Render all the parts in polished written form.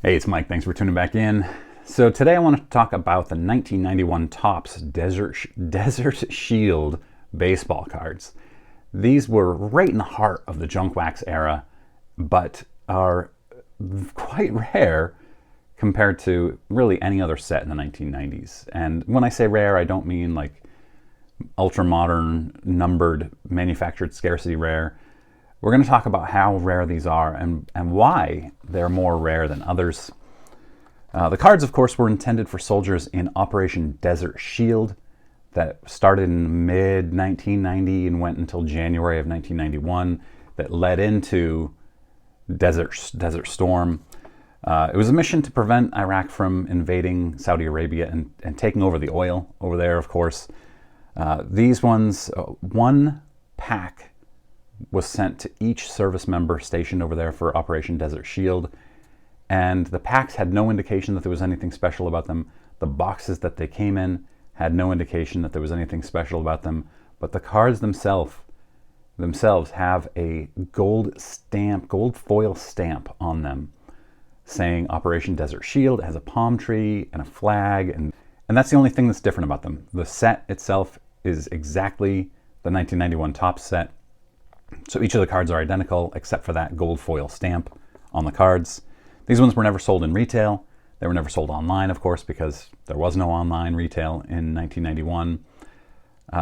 Hey, it's Mike. Thanks for tuning back in. So today I want to talk about the 1991 Topps Desert Shield baseball cards. These were right in the heart of the junk wax era, but are quite rare compared to really any other set in the 1990s. And when I say rare, I don't mean like ultra modern, numbered, manufactured scarcity rare. We're going to talk about how rare these are and why they're more rare than others. The cards, of course, were intended for soldiers in Operation Desert Shield that started in mid-1990 and went until January of 1991, that led into Desert Storm. It was a mission to prevent Iraq from invading Saudi Arabia and taking over the oil over there, of course. These ones, one pack was sent to each service member stationed over there for Operation Desert Shield, and the packs had no indication that there was anything special about them. The boxes that they came in had no indication that there was anything special about them, but the cards themselves have a gold foil stamp on them saying Operation Desert Shield. It has a palm tree and a flag, and that's the only thing that's different about them. The set itself is exactly the 1991 Topps set. So each of the cards are identical except for that gold foil stamp on the cards. These ones were never sold in retail. They were never sold online, of course, because there was no online retail in 1991.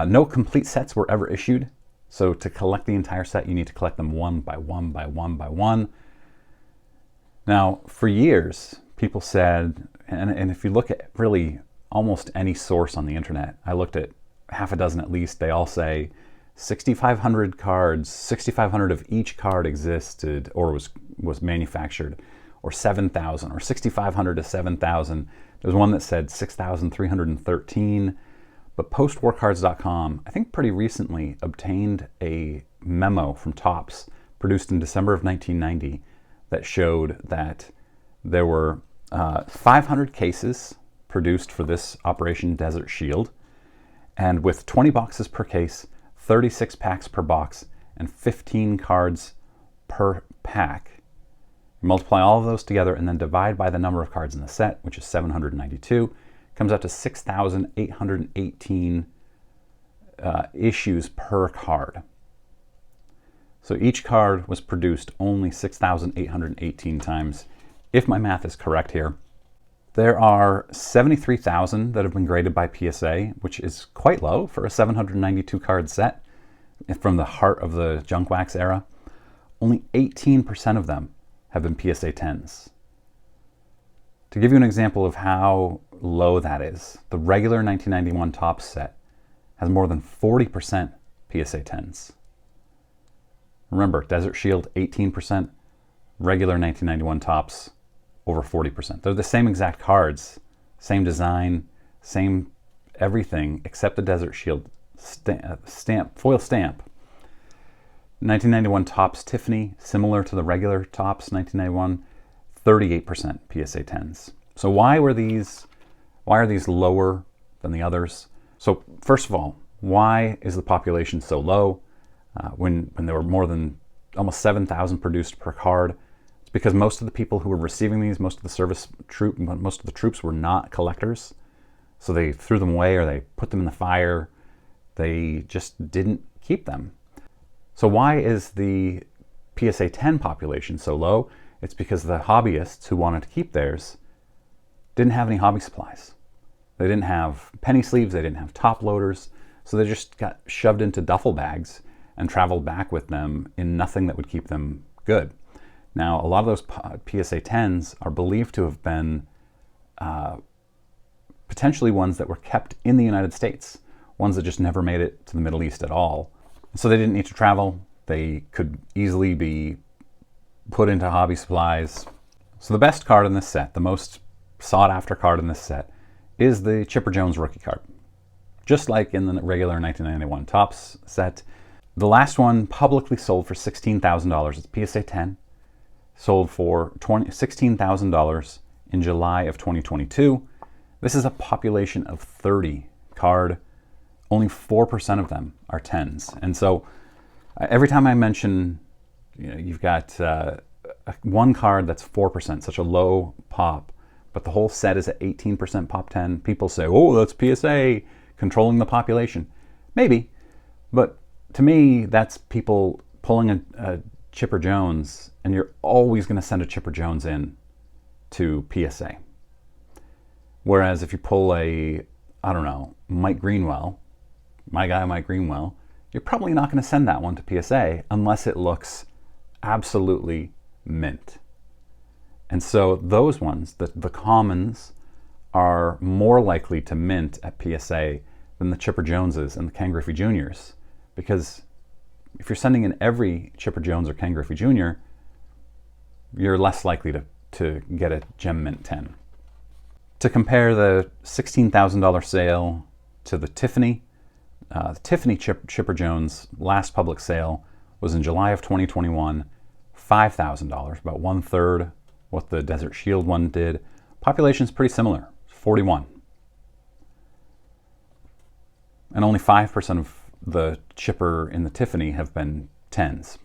No complete sets were ever issued. So to collect the entire set, you need to collect them one by one by one by one. Now, for years, people said, and if you look at really almost any source on the internet, I looked at half a dozen at least, they all say 6,500 cards, 6,500 of each card existed or was manufactured, or 7,000, or 6,500 to 7,000. There's one that said 6,313, but postwarcards.com, I think pretty recently, obtained a memo from Topps produced in December of 1990 that showed that there were 500 cases produced for this Operation Desert Shield, and with 20 boxes per case, 36 packs per box, and 15 cards per pack. You multiply all of those together and then divide by the number of cards in the set, which is 792, comes out to 6,818 issues per card. So each card was produced only 6,818 times, if my math is correct here. There are 73,000 that have been graded by PSA, which is quite low for a 792 card set from the heart of the junk wax era. Only 18% of them have been PSA 10s. To give you an example of how low that is, the regular 1991 Topps set has more than 40% PSA 10s. Remember, Desert Shield 18%, regular 1991 Topps over 40%. They're the same exact cards, same design, same everything, except the Desert Shield foil stamp. 1991 Topps Tiffany, similar to the regular Topps 1991, 38% PSA 10s. So why are these lower than the others? So first of all, why is the population so low when there were more than almost 7,000 produced per card? It's because most of the people who were receiving these, most of the troops were not collectors. So they threw them away or they put them in the fire. They just didn't keep them. So why is the PSA 10 population so low? It's because the hobbyists who wanted to keep theirs didn't have any hobby supplies. They didn't have penny sleeves, they didn't have top loaders, so they just got shoved into duffel bags and traveled back with them in nothing that would keep them good. Now, a lot of those PSA 10s are believed to have been potentially ones that were kept in the United States, ones that just never made it to the Middle East at all. So they didn't need to travel. They could easily be put into hobby supplies. So the best card in this set, the most sought after card in this set, is the Chipper Jones rookie card. Just like in the regular 1991 Topps set. The last one publicly sold for $16,000. It's PSA 10. Sold for $16,000 in July of 2022. This is a population of 30 card. Only 4% of them are 10s. And so every time I mention, you've got one card that's 4%, such a low pop, but the whole set is at 18% pop 10. People say, oh, that's PSA controlling the population. Maybe, but to me, that's people pulling a Chipper Jones, and you're always going to send a Chipper Jones in to PSA. Whereas if you pull a, I don't know, Mike Greenwell, my guy Mike Greenwell, you're probably not going to send that one to PSA unless it looks absolutely mint. And so those ones, the commons, are more likely to mint at PSA than the Chipper Joneses and the Ken Griffey Juniors, because if you're sending in every Chipper Jones or Ken Griffey Jr., you're less likely to get a Gem Mint 10. To compare the $16,000 sale to the Tiffany Chipper Jones last public sale was in July of 2021, $5,000, about 1/3 what the Desert Shield one did. Population's pretty similar, 41. And only 5% of the Chipper in the Tiffany have been 10s.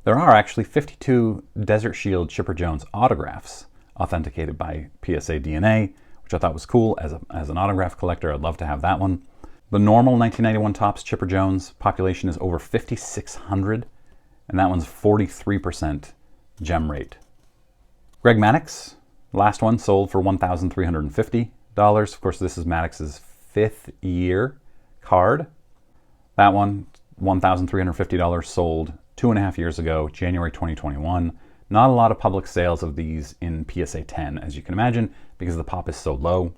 There are actually 52 Desert Shield Chipper Jones autographs authenticated by PSA DNA, which I thought was cool. As an autograph collector, I'd love to have that one. The normal 1991 Topps Chipper Jones population is over 5,600, and that one's 43% gem rate. Greg Maddox, last one, sold for $1,350. Of course, this is Maddox's 5th year card. That one, $1,350, sold 2.5 years ago, January 2021. Not a lot of public sales of these in PSA 10, as you can imagine, because the pop is so low.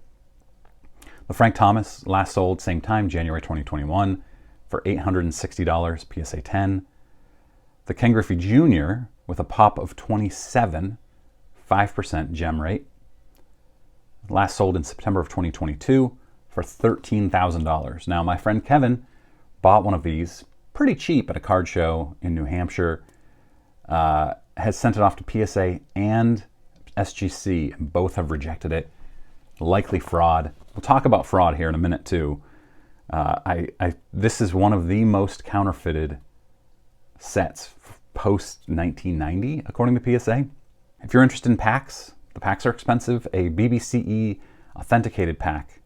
The Frank Thomas, last sold, same time, January 2021, for $860, PSA 10. The Ken Griffey Jr., with a pop of 27, 5% gem rate, last sold in September of 2022 for $13,000. Now, my friend Kevin bought one of these pretty cheap at a card show in New Hampshire, has sent it off to PSA and SGC, and both have rejected it. Likely fraud. We'll talk about fraud here in a minute too. This is one of the most counterfeited sets post 1990, according to PSA. If you're interested in packs, the packs are expensive. A BBCE authenticated pack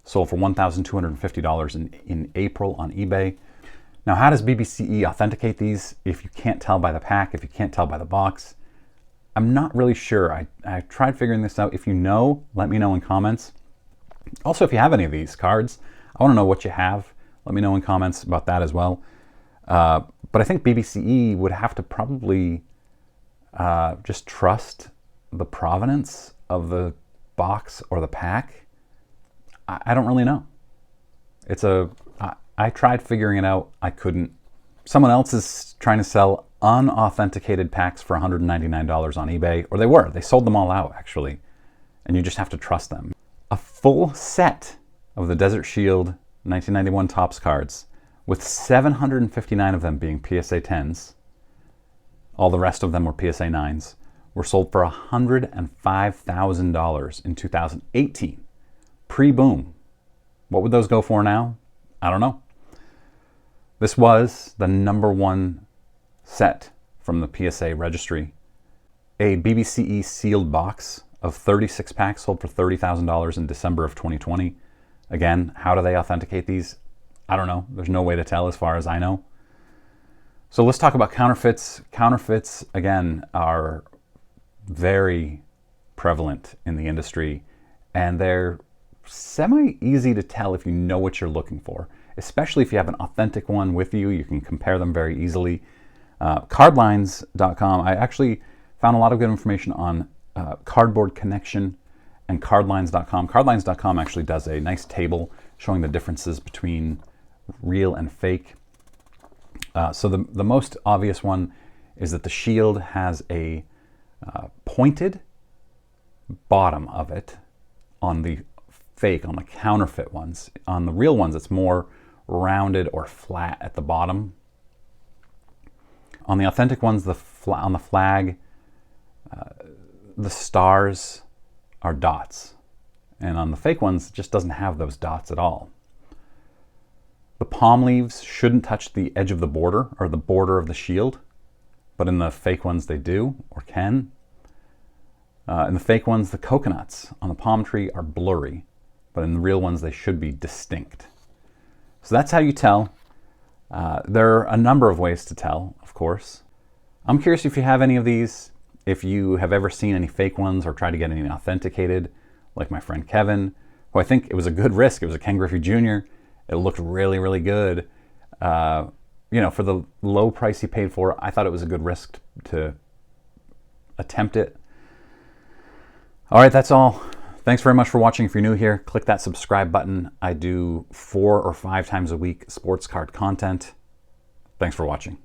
sold for $1,250 in April on eBay. Now, how does BBCE authenticate these if you can't tell by the pack, if you can't tell by the box? I'm not really sure. I tried figuring this out. If you know, let me know in comments. Also, if you have any of these cards, I want to know what you have. Let me know in comments about that as well. But I think BBCE would have to probably just trust the provenance of the box or the pack. I don't really know. I tried figuring it out. I couldn't. Someone else is trying to sell unauthenticated packs for $199 on eBay, or they were. They sold them all out, actually, and you just have to trust them. A full set of the Desert Shield 1991 Topps cards, with 759 of them being PSA 10s, all the rest of them were PSA 9s, were sold for $105,000 in 2018. Pre-boom. What would those go for now? I don't know. This was the #1 set from the PSA registry. A BBCE sealed box of 36 packs sold for $30,000 in December of 2020. Again, how do they authenticate these? I don't know. There's no way to tell as far as I know. So let's talk about counterfeits. Counterfeits, again, are very prevalent in the industry, and they're semi-easy to tell if you know what you're looking for, especially if you have an authentic one with you. You can compare them very easily. Cardlines.com, I actually found a lot of good information on Cardboard Connection and Cardlines.com. Cardlines.com actually does a nice table showing the differences between real and fake. So the most obvious one is that the Shield has a pointed bottom of it on the fake, on the counterfeit ones. On the real ones, it's more rounded or flat at the bottom. On the authentic ones, on the flag, the stars are dots. And on the fake ones, it just doesn't have those dots at all. The palm leaves shouldn't touch the edge of the border, or the border of the Shield. but in the fake ones they do or can. In the fake ones, the coconuts on the palm tree are blurry, but in the real ones they should be distinct. So that's how you tell. There are a number of ways to tell, of course. I'm curious if you have any of these, if you have ever seen any fake ones or tried to get any authenticated, like my friend Kevin, who I think it was a good risk. It was a Ken Griffey Jr. It looked really, really good. You know, for the low price he paid for it, I thought it was a good risk to attempt it. All right, that's all. Thanks very much for watching. If you're new here, click that subscribe button. I do 4 or 5 times a week sports card content. Thanks for watching.